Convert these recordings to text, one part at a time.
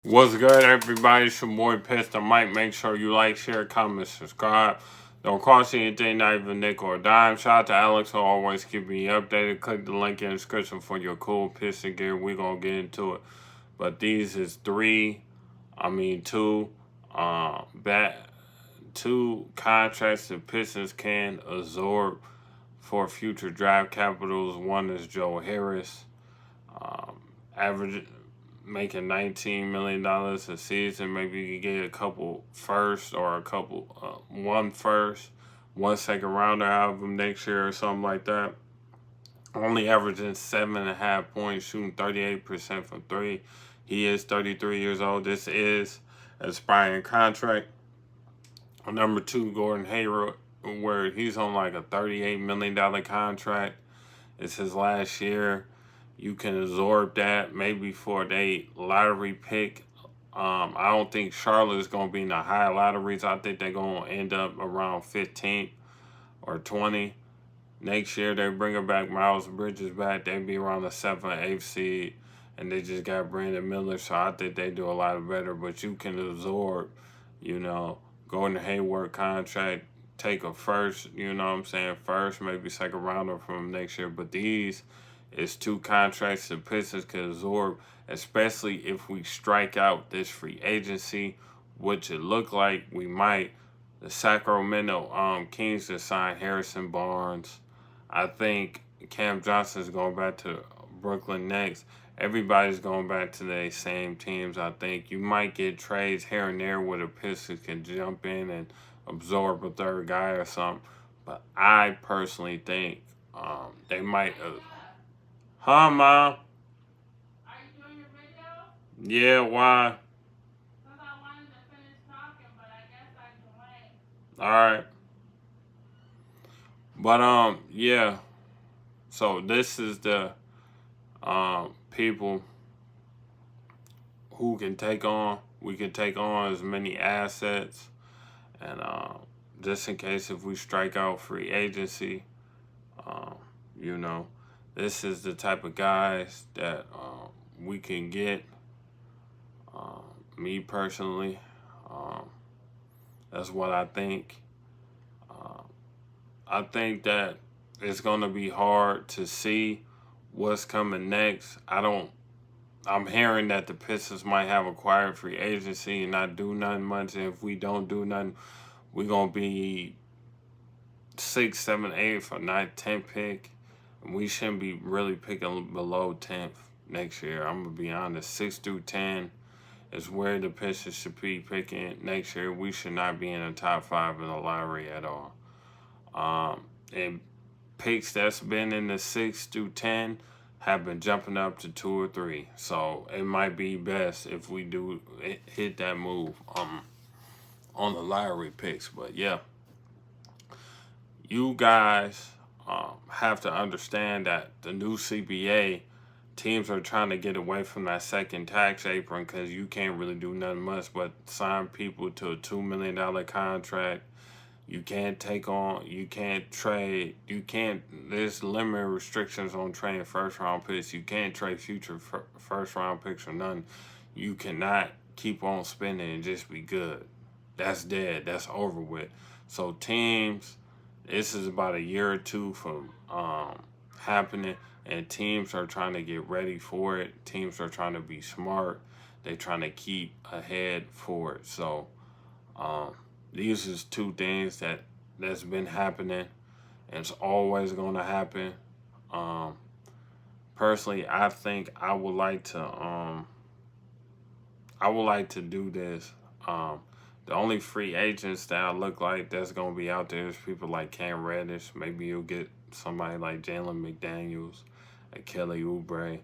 What's good, everybody? It's your boy Pistons Mike. Make sure you like, share, comment, subscribe. Don't cost you anything, not even a nickel or dime. Shout out to Alex who always keep me updated. Click the link in the description for your cool Piston gear. We're gonna get into it. But these is two, bat, two contracts the Pistons can absorb for future draft capitals. One is Joe Harris. Average making $19 million a season. Maybe you get a couple first or a couple one first, one second rounder out of him next year or something like that. Only averaging 7.5 points, shooting 38% from three. He is 33 years old. This is an expiring contract. Number two, Gordon Hayward, where he's on like a $38 million contract. It's his last year. You can absorb that maybe for a lottery pick. I don't think Charlotte is going to be in the high lotteries. I think they're going to end up around 15th or 20. Next year, they bring back Miles Bridges back. They'd be around the 7th or 8th seed. And they just got Brandon Miller, so I think they do a lot better. But you can absorb, you know, Gordon Hayward contract, take a first, you know what I'm saying, first, maybe second rounder from next year. But these is two contracts the Pistons can absorb, especially if we strike out this free agency, which it looked like we might. The Sacramento Kings just signed Harrison Barnes. I think Cam Johnson's going back to Brooklyn next. Everybody's going back to the same teams, I think. You might get trades here and there where the Pistons can jump in and absorb a third guy or something. But I personally think they might. Huh, Mom? Are you doing your video? Yeah, why? Because I wanted to finish talking, but I guess I can wait. Alright. But yeah. So this is the people who can take on. We can take on as many assets, and just in case if we strike out free agency, um, you know, this is the type of guys that we can get. Me personally, um, that's what I think. Uh, I think that it's gonna be hard to see what's coming next. I'm hearing that the Pistons might have acquired free agency and not do nothing much. And if we don't do nothing, we're gonna be 6, 7, 8 for not 10 pick. And we shouldn't be really picking below 10th next year. I'm gonna be honest. 6 through 10 is where the Pistons should be picking next year. We should not be in the top 5 in the lottery at all. And picks that's been in the 6 through 10 have been jumping up to 2 or 3. So it might be best if we do hit that move on the lottery picks. But yeah, you guys have to understand that the new CBA teams are trying to get away from that second tax apron because you can't really do nothing much but sign people to a $2 million contract. You can't take on, you can't trade, there's limited restrictions on trading first round picks. You can't trade future first round picks or nothing. You cannot keep on spending and just be good. That's dead. That's over with. So teams, this is about a year or two from happening, and teams are trying to get ready for it. Teams are trying to be smart. They're trying to keep ahead for it. So, these is two things that's been happening, and it's always going to happen. Um, Personally, I think I would like to do this. The only free agents that I look like that's gonna be out there is people like Cam Reddish. Maybe you'll get somebody like Jalen McDaniels, and Kelly Oubre,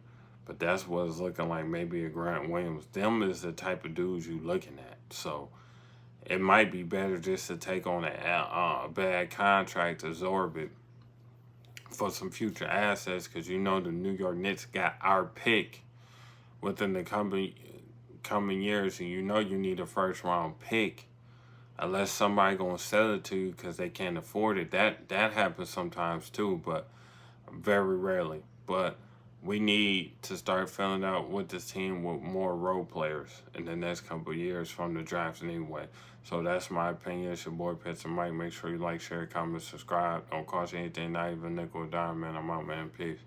but that's what it's looking like. Maybe a Grant Williams. Them is the type of dudes you looking at. So it might be better just to take on a bad contract, absorb it for some future assets, because you know the New York Knicks got our pick within the coming years, and you know you need a first round pick unless somebody gonna sell it to you because they can't afford it. That happens sometimes too, but very rarely. But we need to start filling out with this team with more role players in the next couple of years from the drafts anyway. So that's my opinion. It's your boy Pits and Mike. Make sure you like, share, comment, subscribe. Don't cost you anything, not even a nickel or dime, man. I'm out, man. Peace.